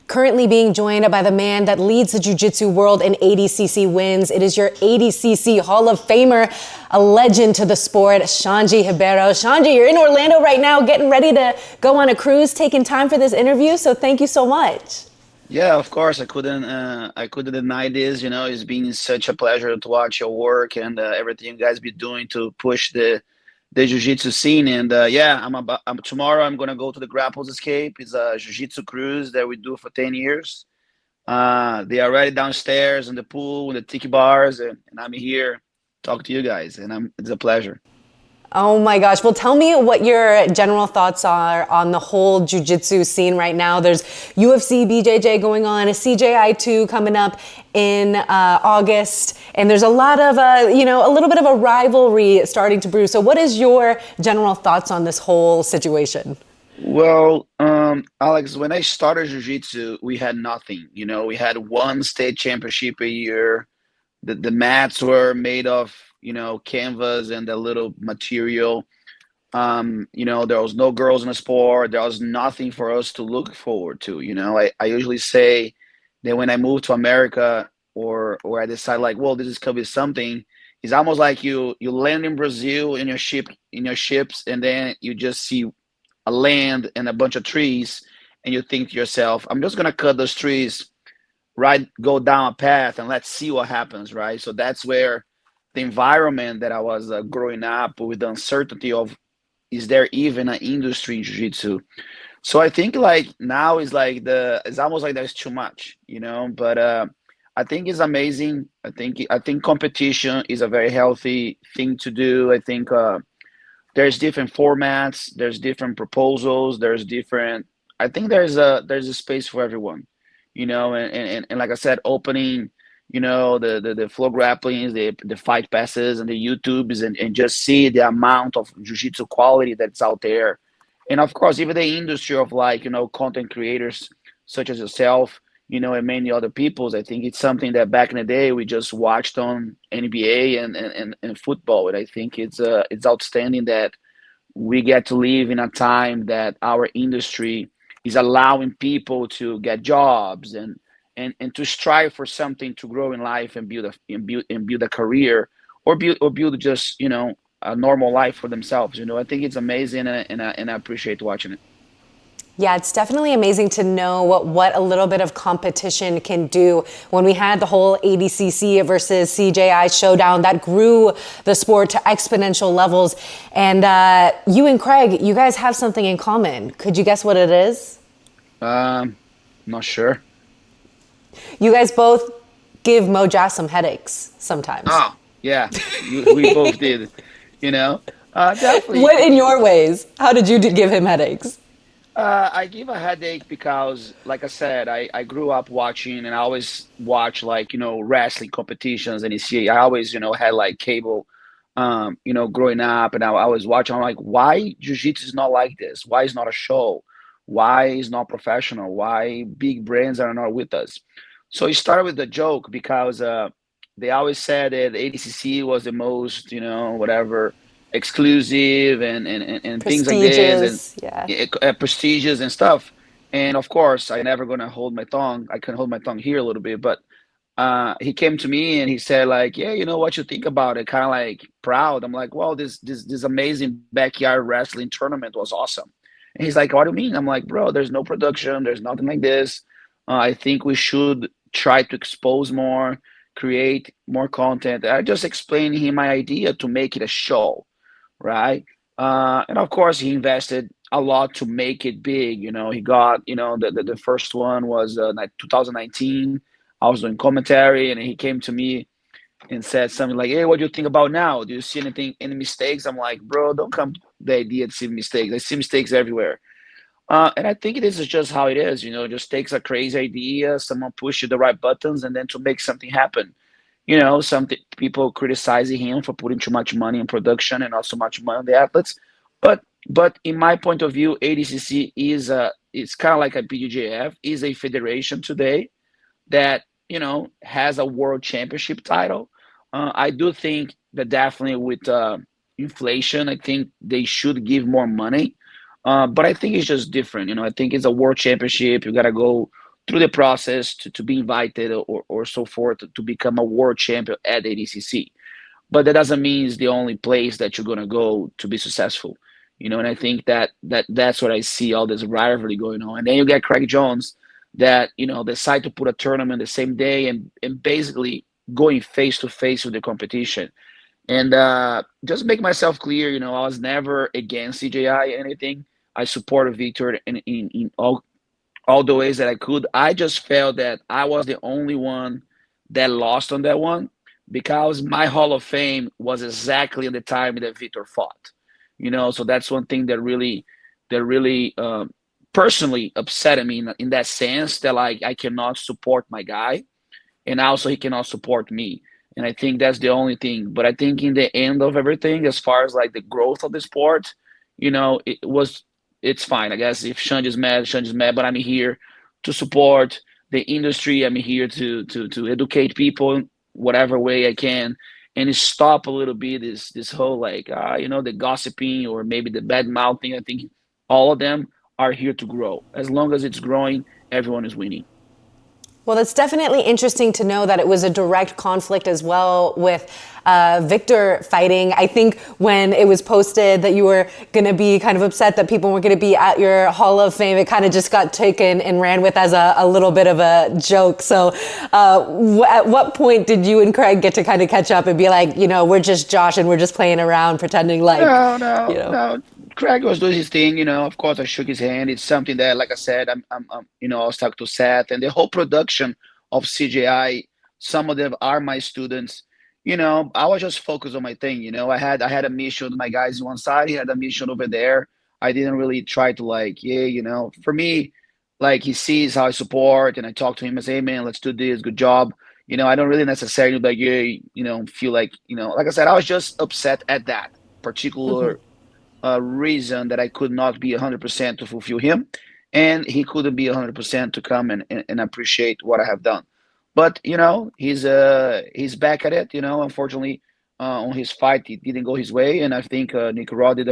currently being joined by the man that leads the Jiu Jitsu world in ADCC wins. It is your ADCC Hall of Famer, a legend to the sport, Xande Ribeiro. Xande, you're in Orlando right now, getting ready to go on a cruise, taking time for this interview. So thank you so much. Yeah, of course. I couldn't deny this. It's been such a pleasure to watch your work and everything you guys be doing to push the jiu-jitsu scene. And yeah, tomorrow I'm gonna go to the Grapples Escape. It's a jiu-jitsu cruise that we do for 10 years. They are already downstairs in the pool, in the tiki bars, and I'm here talk to you guys, and it's a pleasure. Oh my gosh. Well, tell me what your general thoughts are on the whole jiu-jitsu scene right now. There's UFC BJJ going on, a CJI 2 coming up in August, and there's a lot of, a little bit of a rivalry starting to brew. So what is your general thoughts on this whole situation? Well, Alex, when I started jiu-jitsu, we had nothing. We had one state championship a year. The mats were made of, canvas and a little material. There was no girls in the sport. There was nothing for us to look forward to. I usually say that when I moved to America or I decide like, well, this is gonna be something, it's almost like you land in Brazil in your ships, and then you just see a land and a bunch of trees, and you think to yourself, I'm just gonna cut those trees, right, go down a path and let's see what happens, right? So that's where the environment that I was growing up with, the uncertainty of, is there even an industry in jiu-jitsu? So I think like now is like it's almost like there's too much, but I think it's amazing. I think competition is a very healthy thing to do. I think there's different formats, there's different proposals, there's different, I think there's a space for everyone, and like I said, opening, the flow grapplings, the fight passes and the YouTubes, and just see the amount of jiu-jitsu quality that's out there. And of course, even the industry of like, content creators such as yourself, and many other peoples. I think it's something that back in the day we just watched on NBA and football. And I think it's outstanding that we get to live in a time that our industry is allowing people to get jobs and to strive for something to grow in life and build a career, or build just a normal life for themselves. I think it's amazing, and I appreciate watching it. Yeah, it's definitely amazing to know what a little bit of competition can do. When we had the whole ADCC versus CJI showdown, that grew the sport to exponential levels. And you and Craig, you guys have something in common. Could you guess what it is? Not sure. You guys both give Moja some headaches sometimes. Oh, yeah, we both did. Definitely. What in your ways? How did you give him headaches? I give a headache because, like I said, I grew up watching, and I always watch like, wrestling competitions, and you see, I always, had like cable, growing up, and I was watching. I'm like, why jiu-jitsu is not like this? Why is not a show? Why is not professional? Why big brands are not with us? So it started with a joke because they always said that ADCC was the most, whatever, exclusive and things like this, and Prestigious, yeah. prestigious and stuff. And of course, I never gonna hold my tongue. I can hold my tongue here a little bit, but he came to me and he said like, yeah, what you think about it? Kind of like proud. I'm like, well, this amazing backyard wrestling tournament was awesome. And he's like, what do you mean? I'm like, bro, there's no production, there's nothing like this. I think we should try to expose more, create more content. I just explained him my idea to make it a show, right? And of course, he invested a lot to make it big. He got, the first one was like 2019. I was doing commentary, and he came to me and said something like, "Hey, what do you think about now? Do you see any mistakes?" I'm like, "Bro, don't come to the idea to see mistakes. I see mistakes everywhere." And I think this is just how it is. It just takes a crazy idea, someone pushes the right buttons, and then to make something happen. Some people criticizing him for putting too much money in production and not so much money on the athletes. But in my point of view, ADCC it's kind of like a BJJF, is a federation today that has a world championship title. I do think that definitely with inflation, I think they should give more money. But I think it's just different. I think it's a world championship. You got to go through the process to be invited or so forth to become a world champion at ADCC. But that doesn't mean it's the only place that you're gonna go to be successful. And I think that's what I see all this rivalry going on. And then you get Craig Jones that decide to put a tournament the same day and basically going face to face with the competition. And just make myself clear, I was never against CJI anything. I supported Victor in all the ways that I could. I just felt that I was the only one that lost on that one because my Hall of Fame was exactly at the time that Victor fought. So that's one thing that really personally upset me in that sense that like I cannot support my guy and also he cannot support me. And I think that's the only thing. But I think in the end of everything, as far as like the growth of the sport, it's fine. I guess if Xande's mad, Xande's mad. But I'm here to support the industry. I'm here to educate people whatever way I can, and stop a little bit this whole like the gossiping or maybe the bad mouthing. I think all of them are here to grow. As long as it's growing, everyone is winning. Well, it's definitely interesting to know that it was a direct conflict as well with Victor fighting. I think when it was posted that you were going to be kind of upset that people weren't going to be at your Hall of Fame, it kind of just got taken and ran with as a little bit of a joke. So at what point did you and Craig get to kind of catch up and be like, we're just Josh and we're just playing around pretending like, No, no, no. Craig was doing his thing. Of course, I shook his hand. It's something that, like I said, I was talking to Seth and the whole production of CJI. Some of them are my students. I was just focused on my thing. I had a mission with my guys on one side. He had a mission over there. I didn't really try to like, yeah, for me, like he sees how I support and I talk to him and say, hey man, let's do this. Good job. I don't really necessarily like, yeah, feel like, like I said, I was just upset at that particular reason that I could not be 100% to fulfill him, and he couldn't be 100% to come and appreciate what I have done. But he's back at it. Unfortunately, on his fight, it didn't go his way, and I think Nick Rod is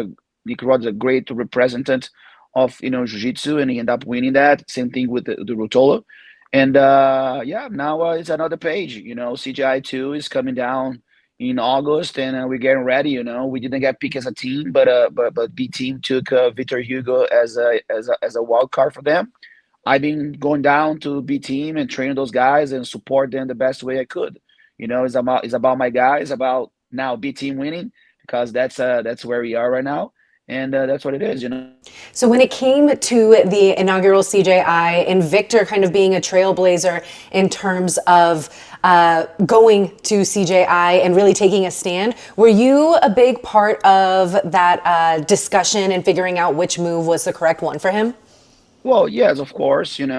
a great representative of Jiu Jitsu, and he ended up winning that. Same thing with the Rotolo, and yeah, now it's another page. CGI two is coming down in August, and we're getting ready. We didn't get picked as a team, but B team took Victor Hugo as a wild card for them. I've been going down to B team and training those guys and support them the best way I could. It's about my guys, about now B team winning because that's where we are right now, and that's what it is. So when it came to the inaugural CJI and Victor kind of being a trailblazer in terms of going to CJI and really taking a stand, were you a big part of that discussion and figuring out which move was the correct one for him? Well, yes, of course. Him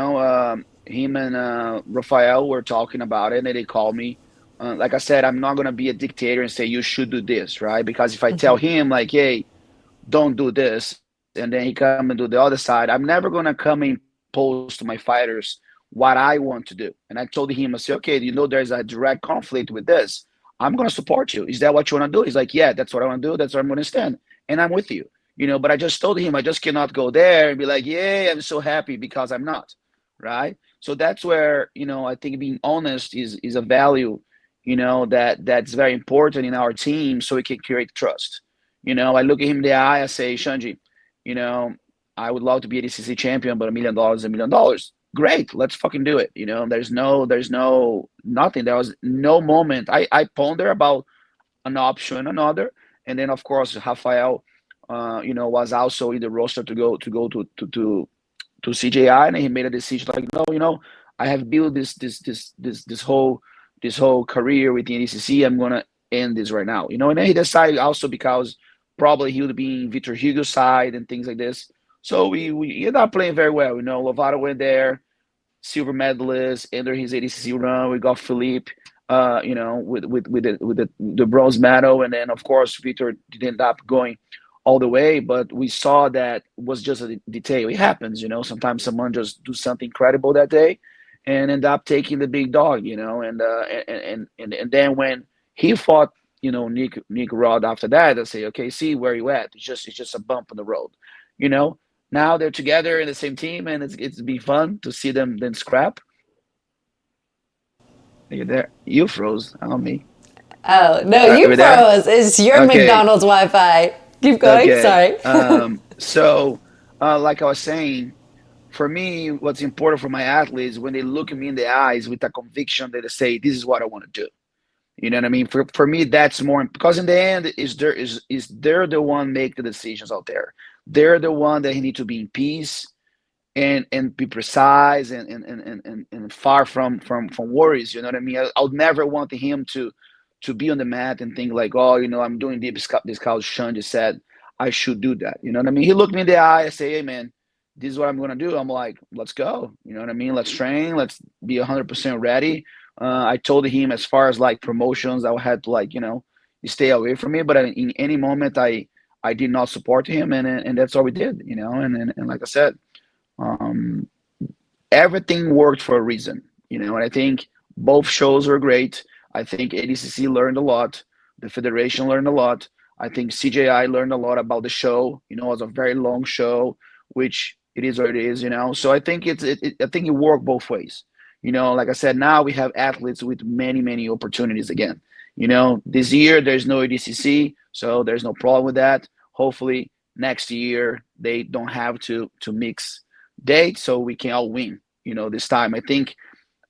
and Rafael were talking about it, and they called me. Like I said, I'm not gonna be a dictator and say you should do this, right? Because if I tell him like, "Hey, don't do this," and then he come and do the other side, I'm never gonna come and impose to my fighters what I want to do. And I told him, I said, "Okay, there's a direct conflict with this. I'm gonna support you. Is that what you want to do?" He's like, "Yeah, that's what I want to do. That's where I'm gonna stand, and I'm with you." But I just told him I just cannot go there and be like, "Yeah, I'm so happy," because I'm not, right? So that's where I think being honest is a value, that's very important in our team, so we can create trust. I look at him in the eye, I say, Shanji, you know, I would love to be a DCC champion, but $1 million is $1 million. Great, let's fucking do it. There's no nothing. There was no moment. I ponder about an option, another, and then of course Rafael, was also in the roster to CJI, and he made a decision like, no, I have built this whole career with the ADCC. I'm gonna end this right now, and then he decided also because probably he would be in Victor Hugo's side and things like this. So we ended up playing very well. Lovato went there, silver medalist, under his ADCC run. We got Philippe, with the bronze medal, and then of course Victor didn't end up going all the way, but we saw that was just a detail. It happens. Sometimes someone just do something incredible that day, and end up taking the big dog. And then when he fought, Nick Rod after that, I say, okay, see where you at. It's just a bump on the road, you know. Now they're together in the same team, and it's been fun to see them then scrap. Are you there? You froze, not me. Oh, no, Are you we there? froze. It's your Okay, McDonald's Wi-Fi. Keep going. okay. Sorry. So, like I was saying, for me, what's important for my athletes when they look at me in the eyes with a conviction that they say, "This is what I want to do." You know what I mean? For me, that's more because in the end, is they're the one make the decisions out there. They're the one that need to be in peace and be precise and far from worries. You know what I mean? I would never want him to be on the mat and think like, oh, I'm doing this because Sean just said I should do that. You know what I mean? He looked me in the eye and say, hey man, this is what I'm gonna do. I'm like, let's go. You know what I mean? Let's train. Let's be 100% ready. I told him as far as like promotions, I had to like stay away from me. But in any moment, I did not support him, and that's all we did. And like I said, um, everything worked for a reason, and I think both shows were great. I think ADCC learned a lot. The Federation learned a lot. I think CJI learned a lot about the show. It was a very long show, which it is what it is. So I think I think it worked both ways. Like I said, now we have athletes with many, many opportunities again. This year there's no ADCC, so there's no problem with that. Hopefully next year they don't have to mix date so we can all win this time. I think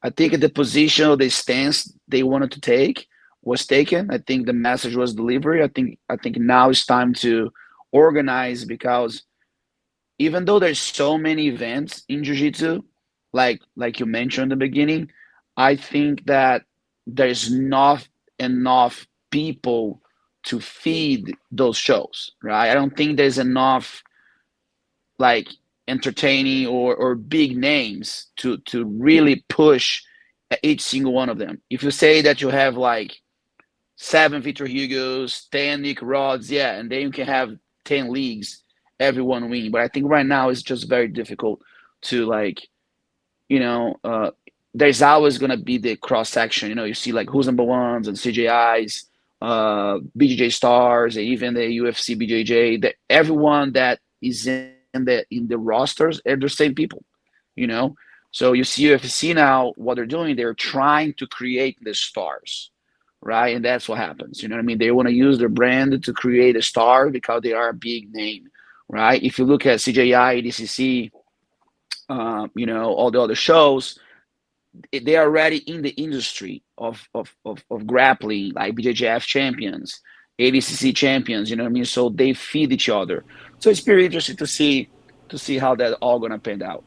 the position or the stance they wanted to take was taken. I think the message was delivered. I think now it's time to organize, because even though there's so many events in jiu-jitsu, like you mentioned in the beginning, I think that there's not enough people to feed those shows, right? I don't think there's enough like entertaining or big names to really push each single one of them. If you say that you have like 7 Victor Hugos, 10 Nick Rods, yeah, and then you can have 10 leagues, everyone win. But I think right now it's just very difficult to like, you know, uh, there's always gonna be the cross section. You see like who's number ones and CJIs, BJJ stars, and even the UFC BJJ. That everyone that is in the rosters are the same people. You know, so you see UFC now. What they're doing, they're trying to create the stars, right? And that's what happens. You know what I mean? They want to use their brand to create a star because they are a big name, right? If you look at CJI, ADCC, all the other shows, they are already in the industry of grappling, like BJJF champions, ADCC champions. You know what I mean? So they feed each other. So it's very interesting to see how that all gonna pan out.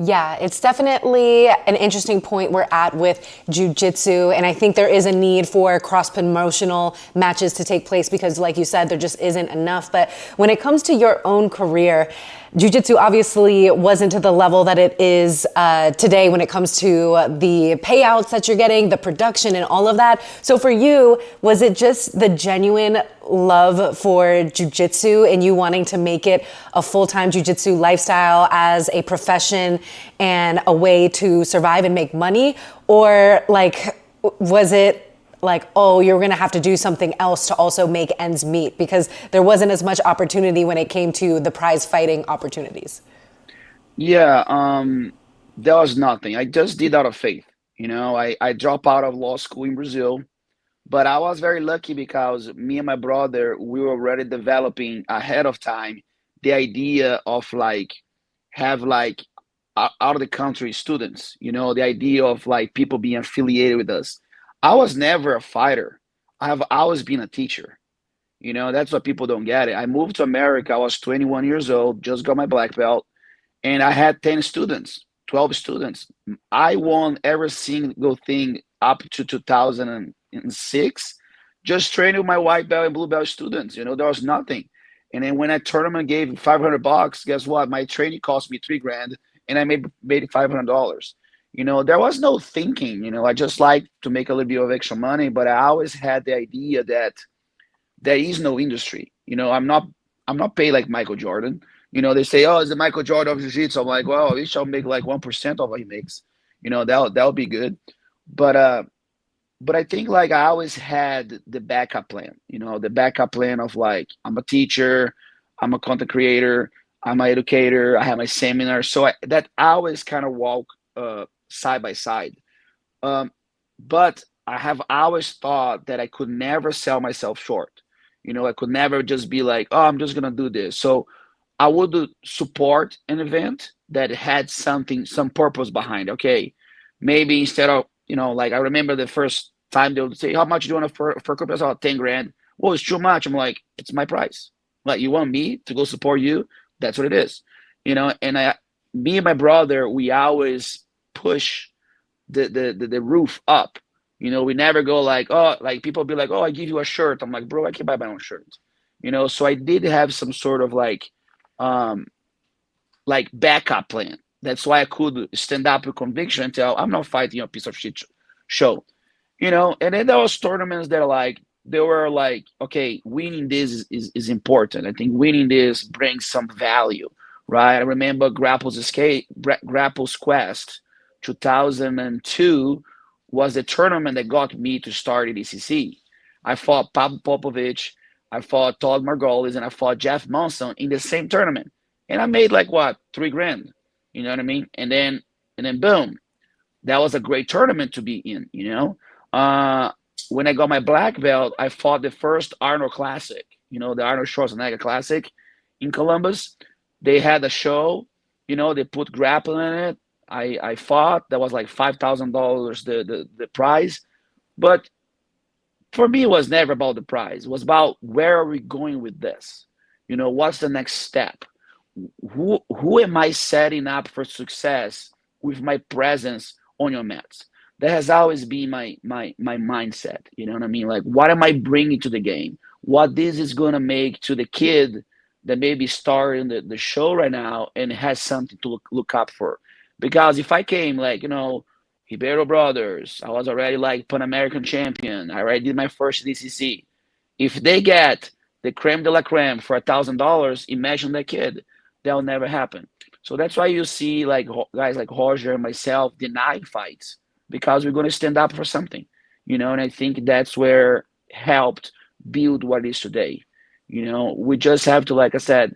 Yeah, it's definitely an interesting point we're at with jiu-jitsu, and I think there is a need for cross-promotional matches to take place because, like you said, there just isn't enough. But when it comes to your own career, jiu-jitsu obviously wasn't to the level that it is today when it comes to the payouts that you're getting, the production, and all of that. So for you, was it just the genuine love for jiu-jitsu and you wanting to make it a full-time jiu-jitsu lifestyle as a profession and a way to survive and make money? Or like, was it like, oh, you're going to have to do something else to also make ends meet because there wasn't as much opportunity when it came to the prize fighting opportunities? Yeah, there was nothing. I just did out of faith. I dropped out of law school in Brazil. But I was very lucky because me and my brother, we were already developing ahead of time the idea of like have like out of the country students, the idea of like people being affiliated with us. I was never a fighter. I have always been a teacher. That's what people don't get it. I moved to America. I was 21 years old, just got my black belt, and I had 10 students, 12 students. I won every single thing up to 2006, just training with my white belt and blue belt students. There was nothing. And then when a tournament gave $500, guess what? My training cost me 3 grand, and I made $500. There was no thinking. I just like to make a little bit of extra money, but I always had the idea that there is no industry. I'm not paid like Michael Jordan. They say, "Oh, it's the Michael Jordan of Jiu-Jitsu." I'm like, well, at least I'll make like 1% of what he makes. That'll be good. But I think like I always had the backup plan. The backup plan of like I'm a teacher, I'm a content creator. I'm an educator. I have my seminar, so that I always kind of walk side by side. Um, but I have always thought that I could never sell myself short. I could never just be like, oh, I'm just gonna do this. So I would support an event that had some purpose behind. Okay, maybe instead of like I remember the first time they would say, "How much do you want for a couple?" I was like, 10 grand. Well, it's too much. I'm like, it's my price. Like, you want me to go support you? That's what it is. And me and my brother, we always push the roof up. We never go like, oh, like people be like, oh, I give you a shirt. I'm like, bro, I can buy my own shirt. So I did have some sort of um like backup plan. That's why I could stand up with conviction and tell I'm not fighting a piece of shit show. And then there was tournaments that they were like, okay, winning this is important. I think winning this brings some value, right? I remember Grapples Quest 2002 was the tournament that got me to start ADCC. I fought Pablo Popovich, I fought Todd Margolis, and I fought Jeff Monson in the same tournament, and I made like what, 3 grand. You know what I mean? And then boom, that was a great tournament to be in. Uh, when I got my black belt, I fought the first Arnold Classic, the Arnold Schwarzenegger Classic in Columbus. They had a show, they put grappling in it. I fought. That was like $5,000 the prize. But for me, it was never about the prize. It was about, where are we going with this? What's the next step? Who am I setting up for success with my presence on your mats? That has always been my mindset. You know what I mean? Like, what am I bringing to the game? What this is gonna make to the kid that maybe starting the show right now and has something to look up for. Because if I came like, Ribeiro Brothers, I was already like Pan American champion. I already did my first DCC. If they get the creme de la creme for $1,000, imagine that kid. That'll never happen. So that's why you see like guys like Roger and myself denying fights, because we're going to stand up for something. And I think that's where helped build what it is today. We just have to, like I said,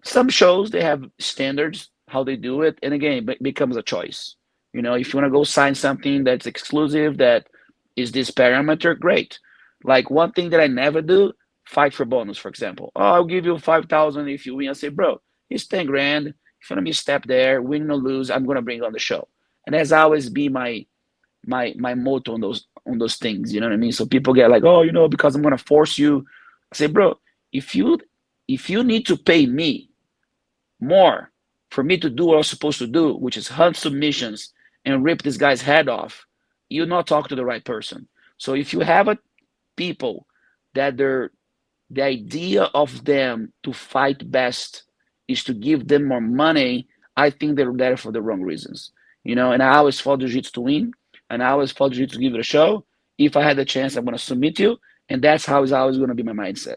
some shows they have standards how they do it, and again, it becomes a choice. If you want to go sign something that's exclusive, that is this parameter, great. Like, one thing that I never do, fight for bonus, for example. Oh, I'll give you 5,000 if you win. I say, bro, it's 10 grand. If you want me to step there, win or lose, I'm gonna bring on the show. And that's always be my motto on those things. You know what I mean? So people get like, oh, because I'm gonna force you. I say, bro, if you need to pay me more for me to do what I was supposed to do, which is hunt submissions and rip this guy's head off, you're not talking to the right person. So if you have people that the idea of them to fight best is to give them more money, I think they're there for the wrong reasons. And I always fought Jiu-Jitsu to win, and I always fought Jiu-Jitsu to give it a show. If I had the chance, I'm going to submit you, and that's how it's always going to be my mindset.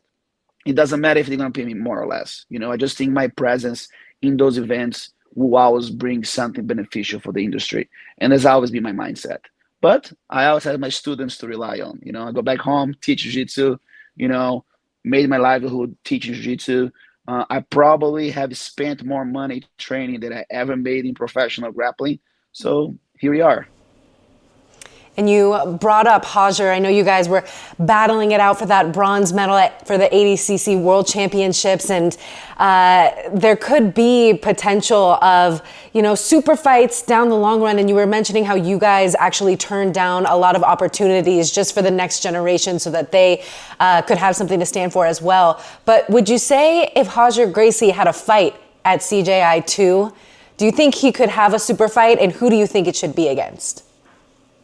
It doesn't matter if they're going to pay me more or less. I just think my presence in those events will always bring something beneficial for the industry. And that's always been my mindset. But I always have my students to rely on. I go back home, teach jiu-jitsu, you know, made my livelihood teaching jiu-jitsu. I probably have spent more money training than I ever made in professional grappling. So here we are. And you brought up Hajer. I know you guys were battling it out for that bronze medal for the ADCC World Championships, and there could be potential of, super fights down the long run. And you were mentioning how you guys actually turned down a lot of opportunities just for the next generation so that they could have something to stand for as well. But would you say if Hajer Gracie had a fight at CJI 2, do you think he could have a super fight, and who do you think it should be against?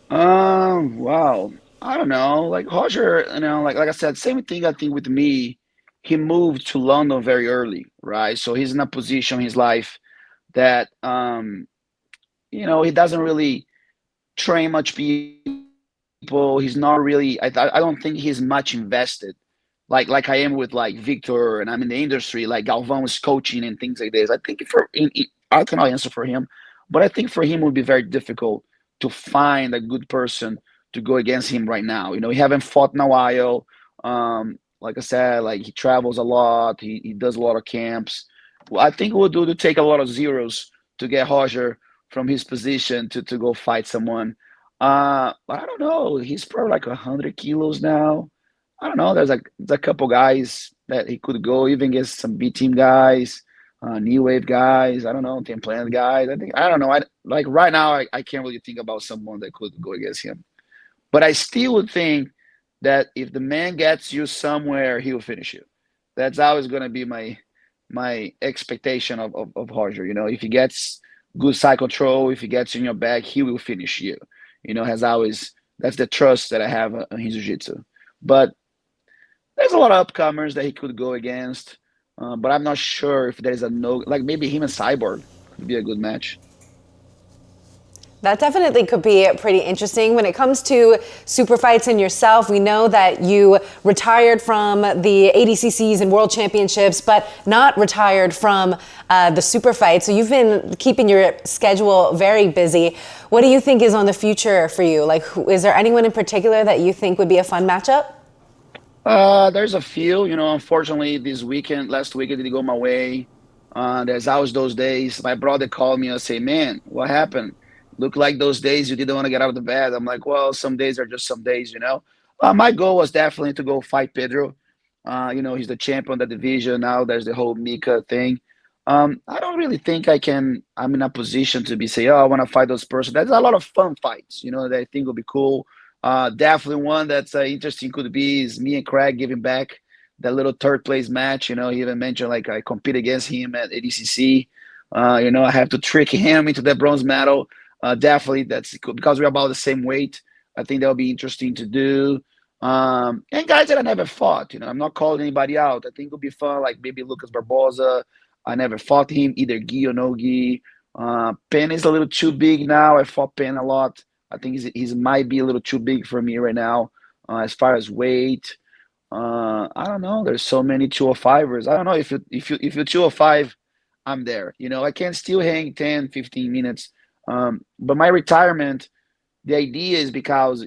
Wow. I don't know. Like Roger, like I said, same thing I think with me. He moved to London very early, right? So he's in a position in his life that he doesn't really train much people. He's not really I don't think he's much invested like I am with like Victor, and I'm in the industry, like Galvão is coaching and things like this. I think I cannot answer for him, but I think for him it would be very difficult to find a good person to go against him right now. He haven't fought in a while. Like I said, like he travels a lot. He does a lot of camps. Well, I think it would do to take a lot of zeros to get Roger from his position to go fight someone. I don't know. He's probably like 100 kilos now. I don't know. There's a couple guys that he could go even against some B team guys, new wave guys. I don't know, team plan guys. I don't know. I like right now. I can't really think about someone that could go against him. But I still would think that if the man gets you somewhere, he will finish you. That's always going to be my expectation of Roger. You know, if he gets good side control, if he gets in your back, he will finish you. You know, has always that's the trust that I have on his jiu-jitsu. But there's a lot of upcomers that he could go against. But I'm not sure if there's a no like maybe him and Cyborg could be a good match. That definitely could be pretty interesting. When it comes to super fights and yourself, we know that you retired from the ADCCs and World Championships, but not retired from the super fight. So you've been keeping your schedule very busy. What do you think is on the future for you? Like, is there anyone in particular that you think would be a fun matchup? There's a few, you know, unfortunately last weekend didn't go my way. There's always those days. My brother called me and say, man, what happened? Look like those days you didn't want to get out of the bed. I'm like, well, some days are just some days, you know. My goal was definitely to go fight Pedro. You know, he's the champion of the division now. There's the whole Mika thing. I don't really think I'm in a position to be say, oh, I want to fight those person. There's a lot of fun fights, you know, that I think will be cool. Definitely one that's interesting could be is me and Craig giving back that little third place match. You know, he even mentioned like I compete against him at ADCC. You know, I have to trick him into that bronze medal. Definitely, that's cool because we're about the same weight. I think that'll be interesting to do. And guys that I never fought. You know, I'm not calling anybody out. I think it'll be fun. Like maybe Lucas Barboza. I never fought him either, Gi or no Gi. Penn is a little too big now. I fought Penn a lot. I think he's might be a little too big for me right now as far as weight. I don't know. There's so many 205ers. I don't know if you're 205, I'm there. You know, I can still hang 10, 15 minutes. But my retirement, the idea is because,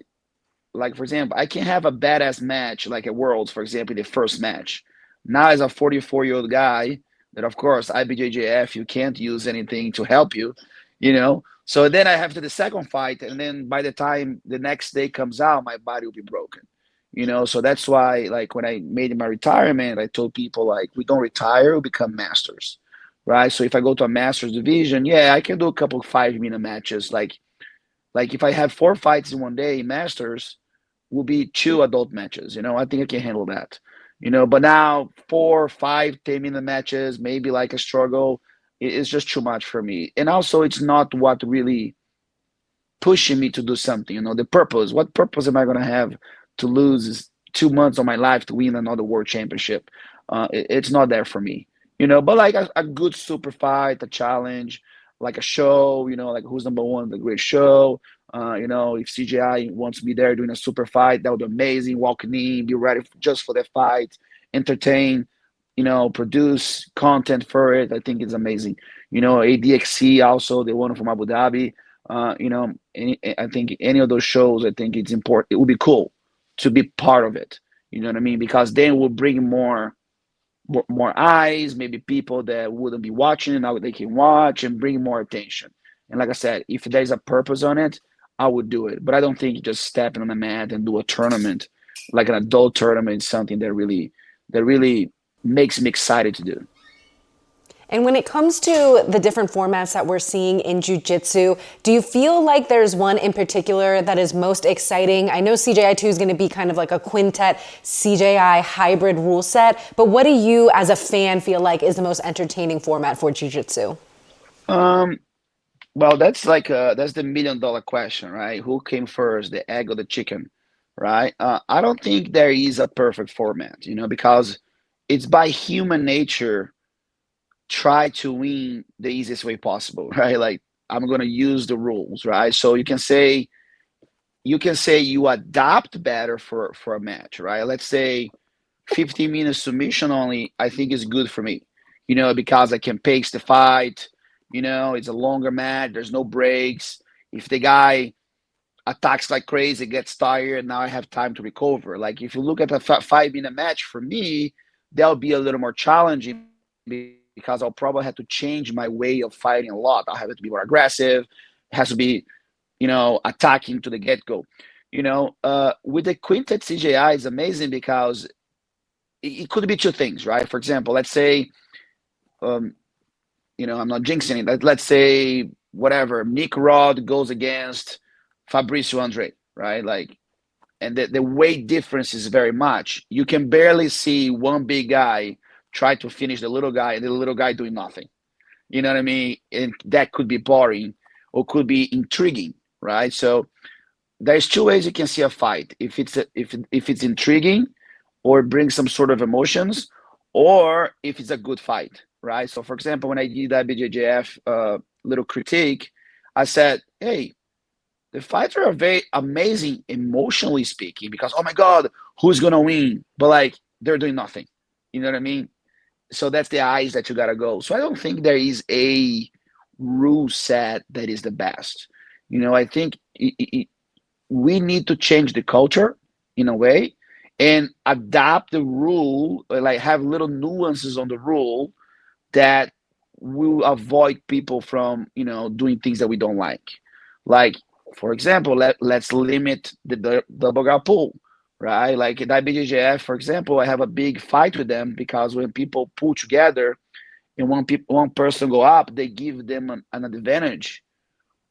like for example, I can have a badass match like at Worlds, for example, the first match. Now as a 44-year-old guy, that of course IBJJF, you can't use anything to help you, you know. So then I have to the second fight, and then by the time the next day comes out, my body will be broken. You know, so that's why like when I made my retirement, I told people like we don't retire, we become masters. Right. So if I go to a masters division, yeah, I can do a couple of 5 minute matches. Like if I have 4 fights in one day, masters will be 2 adult matches. You know, I think I can handle that. You know, but now 4, 5, 10 minute matches, maybe like a struggle, it's just too much for me. And also, it's not what really pushing me to do something. You know, the purpose. What purpose am I going to have to lose 2 months of my life to win another world championship? It's not there for me. You know, but like a good super fight, a challenge, like a show. You know, like who's number one, the great show. You know, if CJI wants to be there doing a super fight, that would be amazing. Walking in, be ready just for the fight, entertain, you know, produce content for it. I think it's amazing. You know, ADXC also, the one from Abu Dhabi. You know, I think any of those shows, I think it's important. It would be cool to be part of it. You know what I mean? Because then we'll bring more eyes, maybe people that wouldn't be watching now they can watch and bring more attention. And like I said, if there's a purpose on it, I would do it. But I don't think just stepping on the mat and do a tournament, like an adult tournament, is something that really makes me excited to do. And when it comes to the different formats that we're seeing in jiu-jitsu, do you feel like there's one in particular that is most exciting? I know CJI 2 is going to be kind of like a quintet CJI hybrid rule set, but what do you as a fan feel like is the most entertaining format for jiu-jitsu? Um, well, that's the $1 million question, right? Who came first, the egg or the chicken, right? I don't think there is a perfect format, you know, because it's by human nature try to win the easiest way possible, right? Like I'm gonna use the rules, right? So you can say you adapt better for a match, right? Let's say 15 minutes submission only, I think is good for me, you know, because I can pace the fight. You know, it's a longer match. There's no breaks. If the guy attacks like crazy, gets tired, now I have time to recover. Like if you look at a 5 minute match for me, that'll be a little more challenging because I'll probably have to change my way of fighting a lot. I'll have to be more aggressive. It has to be, attacking to the get go. With the quintet CJI, it's amazing because it could be two things, right? For example, let's say, um, I'm not jinxing it. Let's say whatever Nick Rod goes against Fabricio Andre, right? Like, and the weight difference is very much. You can barely see one big guy try to finish the little guy, and the little guy doing nothing. You know what I mean? And that could be boring or could be intriguing, right? So there's two ways you can see a fight. If it's intriguing or brings some sort of emotions, or if it's a good fight, right? So for example, when I did that BJJF little critique, I said, hey, the fights are very amazing emotionally speaking because oh my god, who's gonna win? But like they're doing nothing. You know what I mean? So that's the eyes that you gotta go. So I don't think there is a rule set that is the best. I think we need to change the culture in a way and adapt the rule, like have little nuances on the rule that will avoid people from doing things that we don't like for example, let's limit the double guard pull, right? Like in IBJJF, for example, I have a big fight with them because when people pull together and one person go up, they give them an advantage,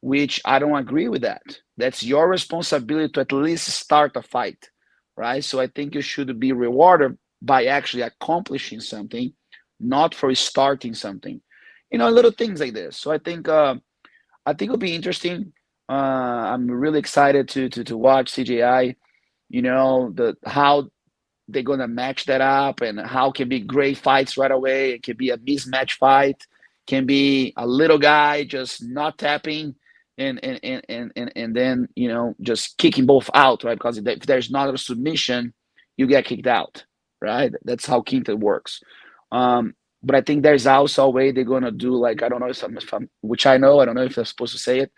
which I don't agree with that. That's your responsibility to at least start a fight, right? So I think you should be rewarded by actually accomplishing something, not for starting something. Little things like this. So I think it'll be interesting. I'm really excited to watch CJI. The how they're gonna match that up and how can be great fights right away. It can be a mismatch fight, can be a little guy just not tapping and then just kicking both out, right? Because if there's not a submission, you get kicked out, right? That's how Quintet works. But I think there's also a way they're gonna do like I don't know if I'm which I know I don't know if I'm supposed to say it,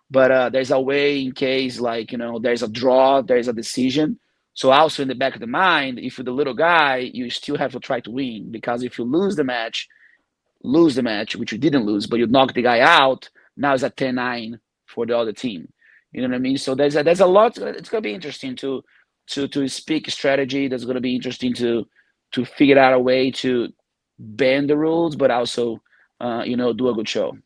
but there's a way in case like there's a draw, there's a decision. So also in the back of the mind, if you're the little guy, you still have to try to win because if you lose the match, which you didn't lose, but you knock the guy out, now it's a 10-9 for the other team. You know what I mean? So there's a lot. It's gonna be interesting to speak strategy. That's gonna be interesting to figure out a way to bend the rules, but also do a good show.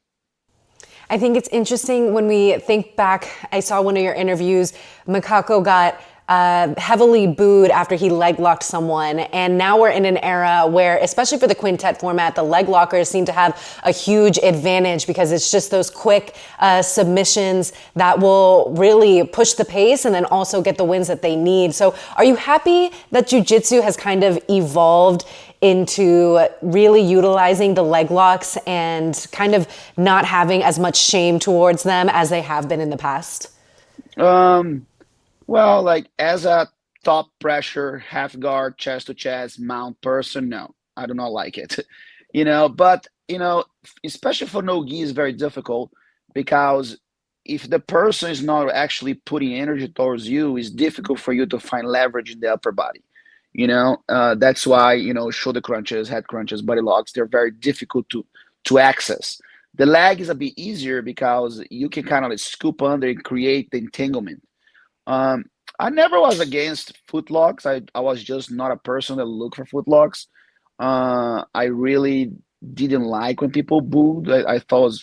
I think it's interesting when we think back. I saw one of your interviews. Makako got heavily booed after he leg locked someone. And now we're in an era where, especially for the quintet format, the leg lockers seem to have a huge advantage because it's just those quick submissions that will really push the pace and then also get the wins that they need. So are you happy that jiu-jitsu has kind of evolved into really utilizing the leg locks and kind of not having as much shame towards them as they have been in the past? Well, like as a top pressure, half guard, chest to chest, mount person, no, I do not like it. But especially for no gi is very difficult because if the person is not actually putting energy towards you, it's difficult for you to find leverage in the upper body. That's why shoulder crunches, head crunches, body locks, they're very difficult to access. The leg is a bit easier because you can kind of like scoop under and create the entanglement. um, I never was against footlocks. I was just not a person that looked for footlocks. I really didn't like when people booed. I thought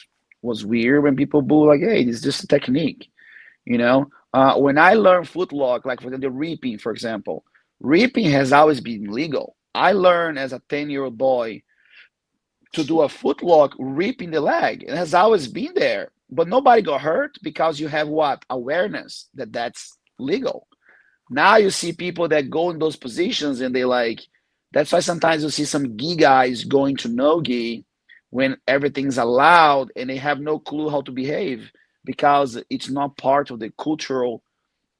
was weird when people boo like, hey, it's just a technique, you know. When I learned footlock, like for the reaping, for example, reaping has always been legal. I learned as a 10-year-old boy to do a footlock reaping the leg. It has always been there, but nobody got hurt because you have what awareness that that's legal. Now you see people that go in those positions and they like. That's why sometimes you see some gi guys going to no gi when everything's allowed and they have no clue how to behave because it's not part of the cultural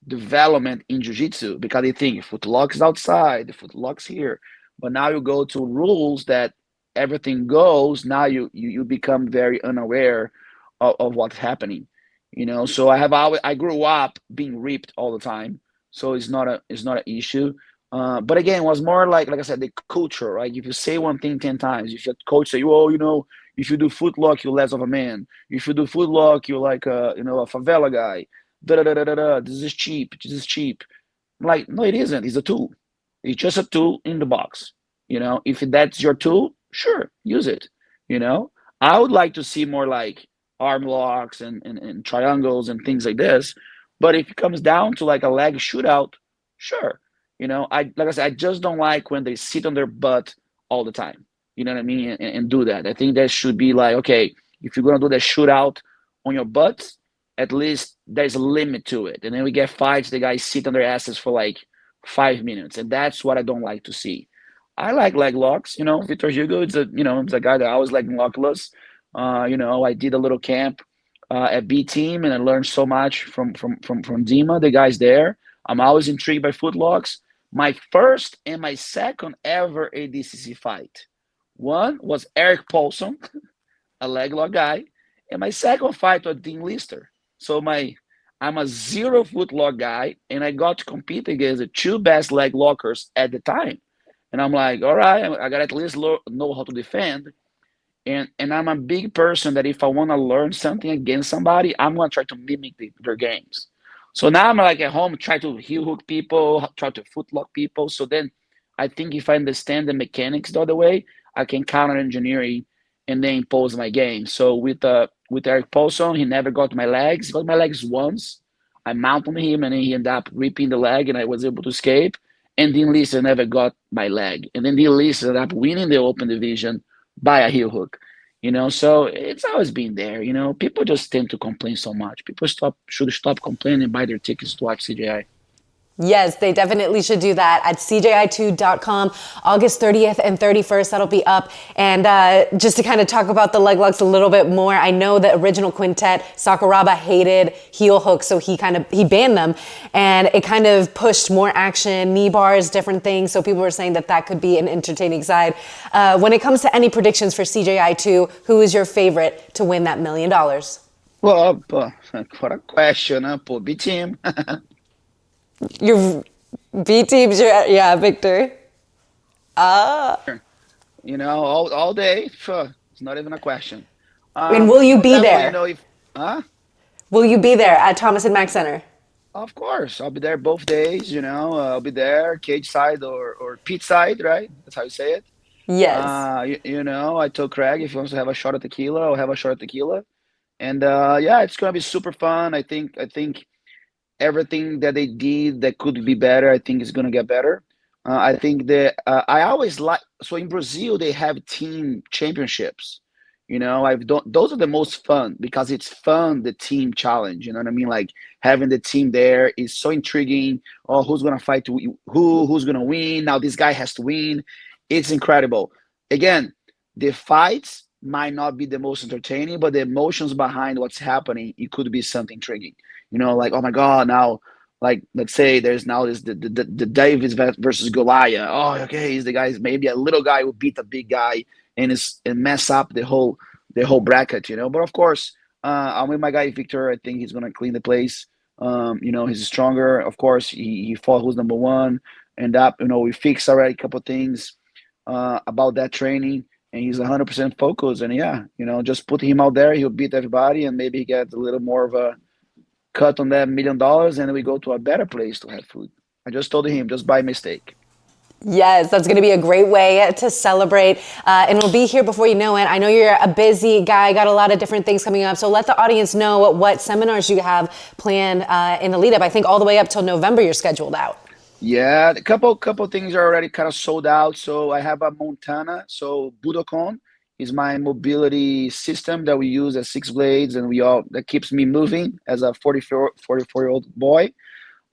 development in jiu-jitsu because they think footlock is outside, the footlock's here. But now you go to rules that everything goes, now you become very unaware of what's happening. So I grew up being ripped all the time. So it's not an issue. But again, it was more like I said, the culture, right? If you say one thing 10 times, if your coach say, oh, if you do footlock, you're less of a man. If you do footlock, you're like a favela guy. Da da da da da da. This is cheap. This is cheap. Like, no, it isn't. It's a tool. It's just a tool in the box. If that's your tool, sure, use it. You know, I would like to see more like arm locks and triangles and things like this. But if it comes down to like a leg shootout, sure. Like I said, I just don't like when they sit on their butt all the time. You know what I mean? And do that. I think that should be like, okay, if you're gonna do that shootout on your butt, at least there's a limit to it. And then we get fights, the guys sit on their asses for like 5 minutes, and that's what I don't like to see. I like leg locks. Victor Hugo, it's a guy that I always like lockless. I did a little camp at B Team, and I learned so much from Dima, the guys there. I'm always intrigued by footlocks. My first and my second ever ADCC fight. One was Eric Paulson, a leg lock guy, and my second fight was Dean Lister. So I'm a 0 foot lock guy, and I got to compete against the two best leg lockers at the time. And I'm like, all right, I got to at least know how to defend. And I'm a big person that if I want to learn something against somebody, I'm gonna try to mimic their games. So now I'm like at home, try to heel hook people, try to footlock people. So then I think if I understand the mechanics the other way, I can counter engineering and then impose my game. So with Eric Paulson, he never got my legs. He got my legs once. I mounted him and then he ended up ripping the leg and I was able to escape. And Dean Lisa never got my leg. And then Dean Lisa ended up winning the open division by a heel hook. So it's always been there. People just tend to complain so much. People should stop complaining and buy their tickets to watch CJI. Yes, they definitely should do that at CJI2.com, August 30th and 31st. That'll be up. And just to kind of talk about the leg locks a little bit more, I know the original quintet, Sakuraba, hated heel hooks, so he banned them. And it kind of pushed more action, knee bars, different things. So people were saying that could be an entertaining side. When it comes to any predictions for CJI2, who is your favorite to win that $1 million? Well, what a question, huh? Pô, B Team. Your B teams, yeah, Victor. All day. It's not even a question. And will you For be example, there? if huh? Will you be there at Thomas and Mack Center? Of course, I'll be there both days. I'll be there, cage side or pit side, right? That's how you say it. Yes. I told Craig if he wants to have a shot of tequila, I'll have a shot of tequila. And yeah, it's gonna be super fun. I think everything that they did that could be better, I think is gonna get better. I think that I always like so in Brazil they have team championships. I've done those are the most fun because it's fun the team challenge. You know what I mean? Like having the team there is so intriguing. Oh, who's gonna fight to who's gonna win? Now this guy has to win. It's incredible. Again, the fights might not be the most entertaining, but the emotions behind what's happening, it could be something intriguing. Like, oh my God, now, like, let's say there's now this the Davis versus Goliath. Oh, okay, he's the guy, maybe a little guy who beat a big guy and mess up the whole bracket, But of course, I'm with my guy Victor. I think he's gonna clean the place. He's stronger. Of course, he fought who's number one, and up, we fixed already a couple of things about that training, and he's 100% focused. And yeah, just put him out there, he'll beat everybody, and maybe he gets a little more of a cut on that $1 million, and we go to a better place to have food. I just told him, just by mistake. Yes, that's going to be a great way to celebrate. And we'll be here before you know it. I know you're a busy guy, got a lot of different things coming up. So let the audience know what seminars you have planned in the lead up. I think all the way up till November you're scheduled out. Yeah, a couple things are already kind of sold out. So I have a Montana. So Budokan is my mobility system that we use at Six Blades, and that keeps me moving as a 44-year-old boy.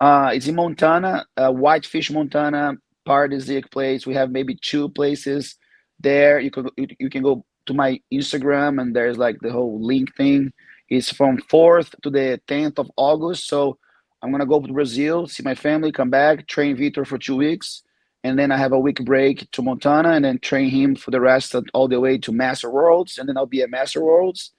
It's in Montana, Whitefish, Montana, Paradisiac place. We have maybe two places there. You can go to my Instagram, and there's like the whole link thing. It's from 4th to the 10th of August. So I'm gonna go to Brazil, see my family, come back, train Victor for 2 weeks, and then I have a week break to Montana, and then train him for the rest of all the way to Master Worlds, and then I'll be at Master Worlds.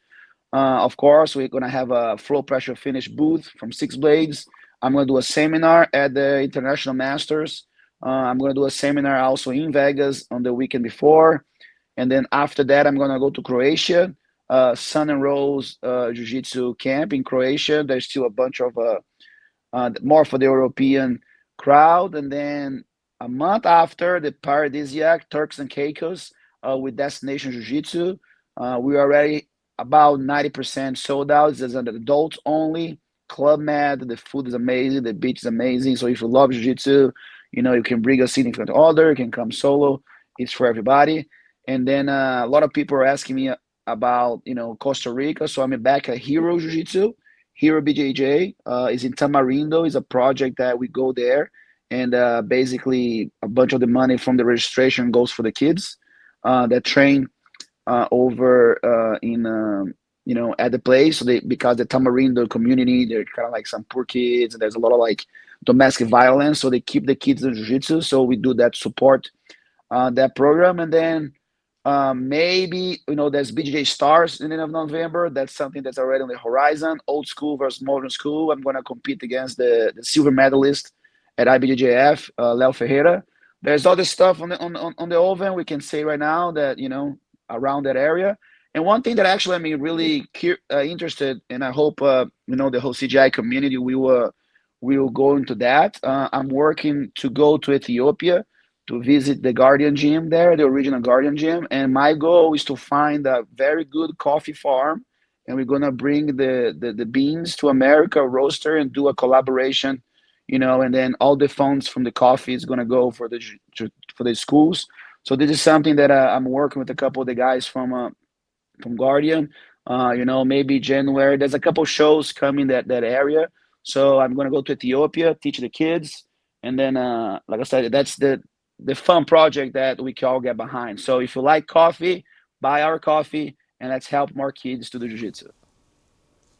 Of course, we're gonna have a flow pressure finish booth from Six Blades. I'm gonna do a seminar at the International Masters I'm going to do a seminar also in Vegas on the weekend before. And then after that, I'm going to go to Croatia, Sun and Rose Jiu-Jitsu camp in Croatia. There's still a bunch of more for the European crowd. And then a month after, the Paradisiac Turks and Caicos with Destination Jiu-Jitsu. We are already about 90% sold out. It's an adults only club med. The food is amazing. The beach is amazing. So if you love Jiu-Jitsu, you can bring a significant other. You can come solo. It's for everybody. And then a lot of people are asking me about, Costa Rica. So I'm back at Hero Jiu-Jitsu. Hero BJJ is in Tamarindo. Is a project that we go there, and basically a bunch of the money from the registration goes for the kids that train over at the place. So because the Tamarindo community, they're kind of like some poor kids, and there's a lot of like domestic violence. So they keep the kids in jiu-jitsu. So we do that support that program, and then maybe there's BJJ Stars in the end of November. That's something that's already on the horizon. Old school versus modern school. I'm gonna compete against the silver medalist at IBJJF, Leo Ferreira. There's other stuff on the oven. We can say right now that around that area. And one thing that actually I'm really interested, and I hope the whole CJI community will go into that. I'm working to go to Ethiopia to visit the Guardian Gym there, the original Guardian Gym. And my goal is to find a very good coffee farm. And we're going to bring the beans to America, roaster, and do a collaboration, and then all the funds from the coffee is going to go for the schools. So this is something that I'm working with a couple of the guys from Guardian. Maybe January. There's a couple shows coming that area. So I'm going to go to Ethiopia, teach the kids. And then, like I said, that's the fun project that we can all get behind. So if you like coffee, buy our coffee, and let's help more kids to do jiu-jitsu.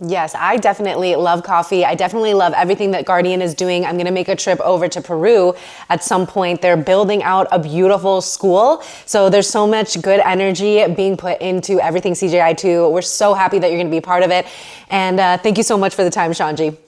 Yes, I definitely love coffee. I definitely love everything that Guardian is doing. I'm going to make a trip over to Peru at some point. They're building out a beautiful school. So there's so much good energy being put into everything CJI too. We're so happy that you're going to be part of it. And thank you so much for the time, Xande.